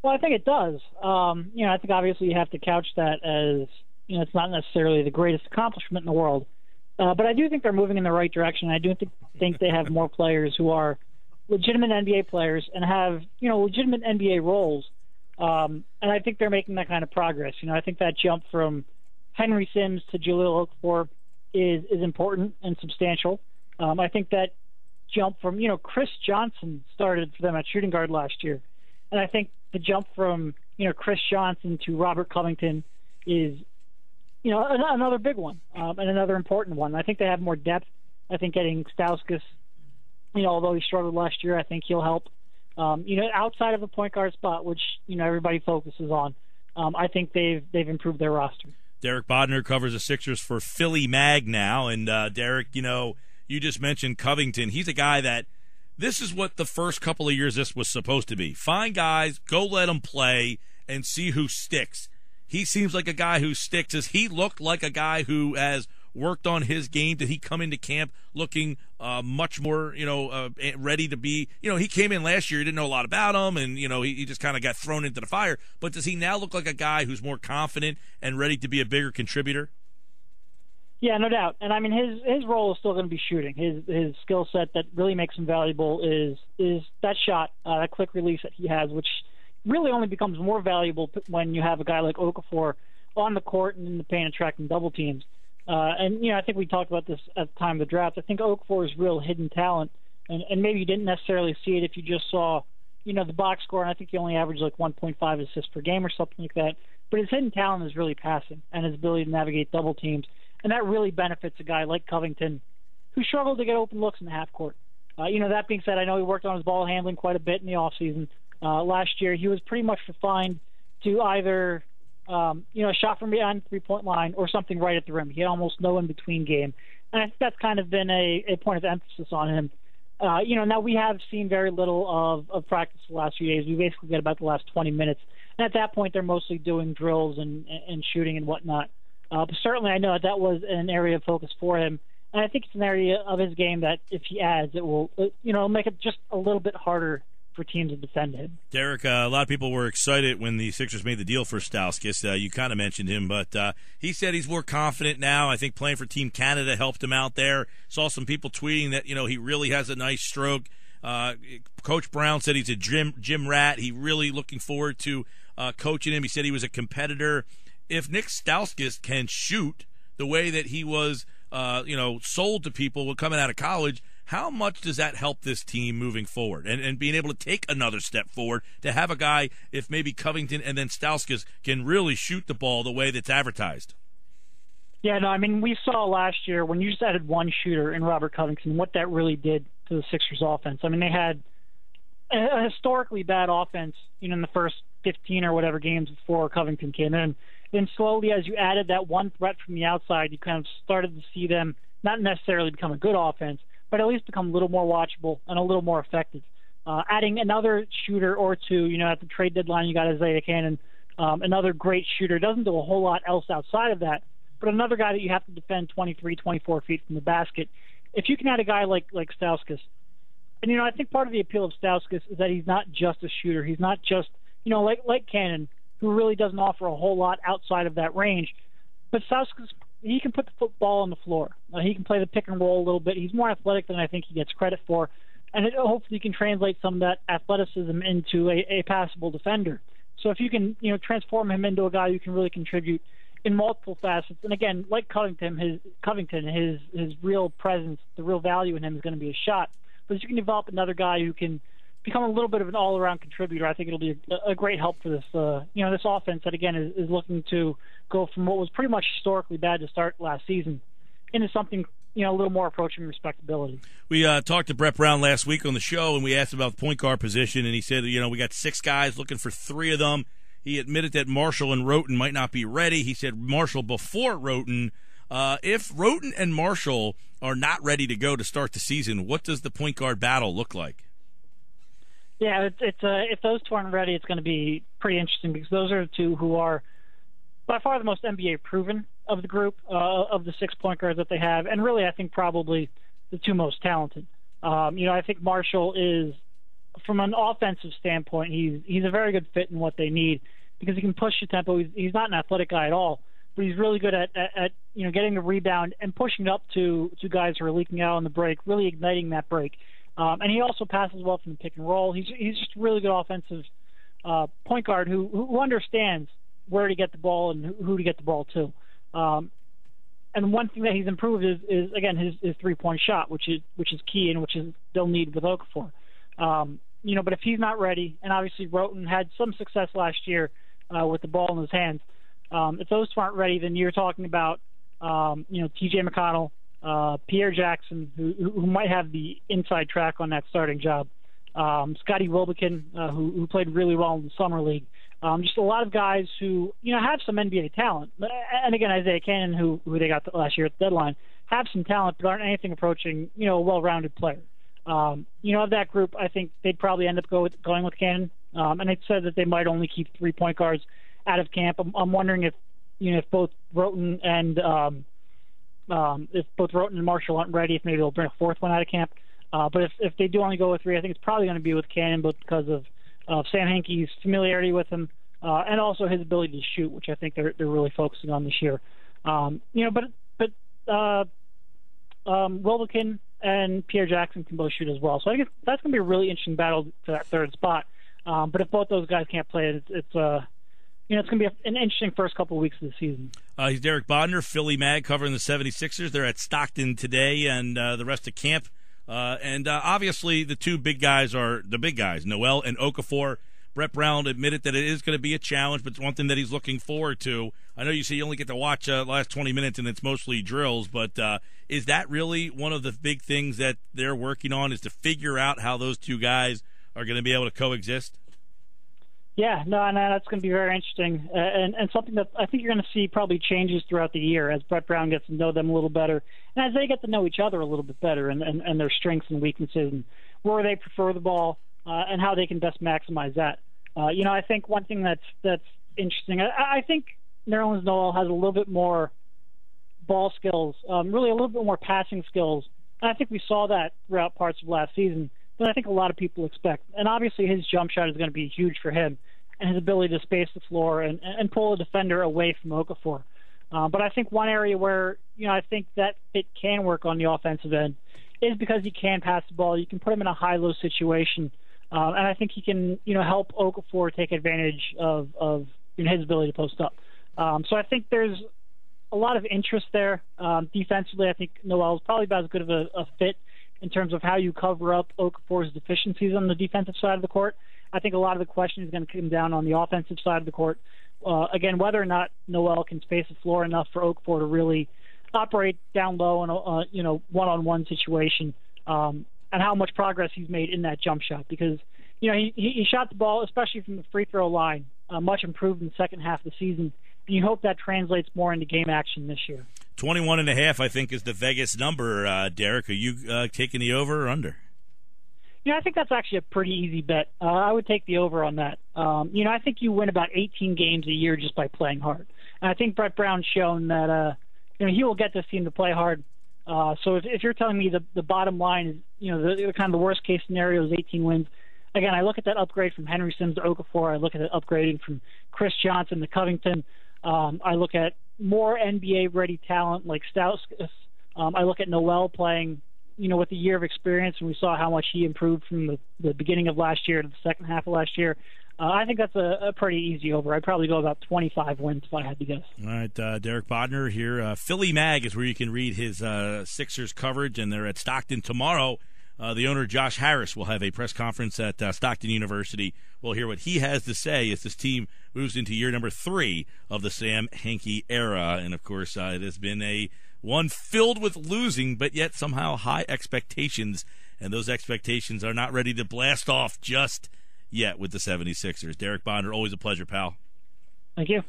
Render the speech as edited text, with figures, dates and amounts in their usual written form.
Well, I think it does. I think obviously you have to couch that as, it's not necessarily the greatest accomplishment in the world. But I do think they're moving in the right direction. I do think they have more players who are legitimate NBA players and have, legitimate NBA roles. And I think they're making that kind of progress. I think that jump from Henry Sims to Jahlil Okafor is important and substantial. I think that jump from, Chris Johnson started for them at shooting guard last year. And I think the jump from, Chris Johnson to Robert Covington is, another big one and another important one. I think they have more depth. I think getting Stauskas, although he struggled last year, I think he'll help. Outside of the point guard spot, which, everybody focuses on, I think they've improved their roster. Derek Bodner covers the Sixers for Philly Mag now. And, Derek, you just mentioned Covington. He's a guy that this is what the first couple of years this was supposed to be. Find guys, go let them play, and see who sticks. He seems like a guy who sticks. Does he look like a guy who has worked on his game? Did he come into camp looking much more, ready to be? He came in last year, he didn't know a lot about him, and, he just kind of got thrown into the fire. But does he now look like a guy who's more confident and ready to be a bigger contributor? Yeah, no doubt. And, I mean, his role is still going to be shooting. His skill set that really makes him valuable is that shot, that quick release that he has, which really only becomes more valuable when you have a guy like Okafor on the court and in the paint attracting double teams. I think we talked about this at the time of the draft. I think Okafor's real hidden talent, and maybe you didn't necessarily see it if you just saw, the box score, and I think he only averaged like 1.5 assists per game or something like that. But his hidden talent is really passing and his ability to navigate double teams, and that really benefits a guy like Covington, who struggled to get open looks in the half court. That being said, I know he worked on his ball handling quite a bit in the offseason. Last year, he was pretty much refined to either a shot from behind the three-point line or something right at the rim. He had almost no in-between game. And I think that's kind of been a point of emphasis on him. Now we have seen very little of practice the last few days. We basically get about the last 20 minutes. And at that point, they're mostly doing drills and shooting and whatnot. But certainly I know that was an area of focus for him. And I think it's an area of his game that if he adds, it will make it just a little bit harder for teams to defend him. Derek, a lot of people were excited when the Sixers made the deal for Stauskas. You kind of mentioned him, but he said he's more confident now. I think playing for Team Canada helped him out there. Saw some people tweeting that, he really has a nice stroke. Coach Brown said he's a gym rat. He really looking forward to coaching him. He said he was a competitor. If Nick Stauskas can shoot the way that he was, sold to people coming out of college, how much does that help this team moving forward and being able to take another step forward to have a guy, if maybe Covington and then Stauskas, can really shoot the ball the way that's advertised? Yeah, no, I mean, we saw last year when you just added one shooter in Robert Covington, what that really did to the Sixers offense. I mean, they had a historically bad offense, in the first 15 or whatever games before Covington came in. Then slowly, as you added that one threat from the outside, you kind of started to see them not necessarily become a good offense, but at least become a little more watchable and a little more effective. Adding another shooter or two, at the trade deadline, you got Isaiah Cannon, another great shooter. Doesn't do a whole lot else outside of that, but another guy that you have to defend 23, 24 feet from the basket. If you can add a guy like Stauskas, and, I think part of the appeal of Stauskas is that he's not just a shooter. He's not just, like Cannon, who really doesn't offer a whole lot outside of that range. But Stauskas, he can put the football on the floor. He can play the pick and roll a little bit. He's more athletic than I think he gets credit for. And hopefully you can translate some of that athleticism into a passable defender. So if you can, transform him into a guy who can really contribute in multiple facets. And again, like Covington, his real presence, the real value in him is going to be a shot. But if you can develop another guy who can become a little bit of an all-around contributor, I think it'll be a great help for this, this offense that, again, is looking to go from what was pretty much historically bad to start last season into something, a little more approaching respectability. We talked to Brett Brown last week on the show, and we asked about the point guard position, and he said, we got 6 guys looking for 3 of them. He admitted that Marshall and Roten might not be ready. He said Marshall before Roten. If Roten and Marshall are not ready to go to start the season, what does the point guard battle look like? Yeah, if those two aren't ready, it's going to be pretty interesting because those are the two who are by far the most NBA proven of the group, of the 6 point guards that they have, and really I think probably the 2 most talented. I think Marshall is from an offensive standpoint, he's a very good fit in what they need because he can push the tempo. He's not an athletic guy at all, but he's really good at getting the rebound and pushing it up to guys who are leaking out on the break, really igniting that break. And he also passes well from the pick and roll. He's just a really good offensive point guard who understands where to get the ball and who to get the ball to. And one thing that he's improved is again his 3-point shot, which is key and which they'll need with Okafor. But if he's not ready, and obviously Roten had some success last year with the ball in his hands, if those two aren't ready, then you're talking about T.J. McConnell, Pierre Jackson, who might have the inside track on that starting job, Scotty Wilbekin, who played really well in the summer league. Just a lot of guys who have some NBA talent, and again Isaiah Cannon, who they got last year at the deadline, have some talent but aren't anything approaching a well-rounded player. Of that group, I think they'd probably end up going with Cannon, and they said that they might only keep 3-point guards out of camp. I'm wondering if both Roten and Marshall aren't ready, if maybe they'll bring a fourth one out of camp. But if they do only go with 3, I think it's probably going to be with Cannon, both because of Sam Hinkie's familiarity with him, and also his ability to shoot, which I think they're really focusing on this year. Wilbekin and Pierre Jackson can both shoot as well. So I guess that's going to be a really interesting battle for that third spot. But if both those guys can't play, it's going to be an interesting first couple of weeks of the season. He's Derek Bodner, Philly Mag, covering the 76ers. They're at Stockton today and the rest of camp. Obviously, the two big guys are the big guys, Noel and Okafor. Brett Brown admitted that it is going to be a challenge, but it's one thing that he's looking forward to. I know you say you only get to watch the last 20 minutes and it's mostly drills, but is that really one of the big things that they're working on, is to figure out how those two guys are going to be able to coexist? Yeah, no, that's going to be very interesting, and something that I think you're going to see probably changes throughout the year as Brett Brown gets to know them a little better, and as they get to know each other a little bit better, and their strengths and weaknesses, and where they prefer the ball, and how they can best maximize that. I think one thing that's interesting, I think Nerlens Noel has a little bit more ball skills, really a little bit more passing skills, and I think we saw that throughout parts of last season than I think a lot of people expect. And obviously his jump shot is going to be huge for him, and his ability to space the floor and pull a defender away from Okafor. But I think one area where, I think that it can work on the offensive end is because he can pass the ball. You can put him in a high-low situation, and I think he can, help Okafor take advantage of his ability to post up. So I think there's a lot of interest there. Defensively, I think Noel is probably about as good of a fit in terms of how you cover up Okafor's deficiencies on the defensive side of the court. I think a lot of the question is going to come down on the offensive side of the court. Again, whether or not Noel can space the floor enough for Okafor to really operate down low in a one-on-one situation, and how much progress he's made in that jump shot. Because he shot the ball, especially from the free throw line, much improved in the second half of the season. And you hope that translates more into game action this year. 21.5, I think, is the Vegas number. Derek, are you taking the over or under? I think that's actually a pretty easy bet. I would take the over on that. I think you win about 18 games a year just by playing hard. And I think Brett Brown's shown that he will get this team to play hard. So if you're telling me the bottom line is, the kind of the worst case scenario is 18 wins. Again, I look at that upgrade from Henry Sims to Okafor. I look at it upgrading from Chris Johnson to Covington. I look at more NBA-ready talent like Stauskas. I look at Noel playing, with a year of experience, and we saw how much he improved from the beginning of last year to the second half of last year. I think that's a pretty easy over. I'd probably go about 25 wins if I had to guess. All right, Derek Bodner here. Philly Mag is where you can read his Sixers coverage, and they're at Stockton tomorrow. The owner, Josh Harris, will have a press conference at Stockton University. We'll hear what he has to say as this team moves into year number 3 of the Sam Hinkie era. And, of course, it has been one filled with losing, but yet somehow high expectations. And those expectations are not ready to blast off just yet with the 76ers. Derek Bodner, always a pleasure, pal. Thank you.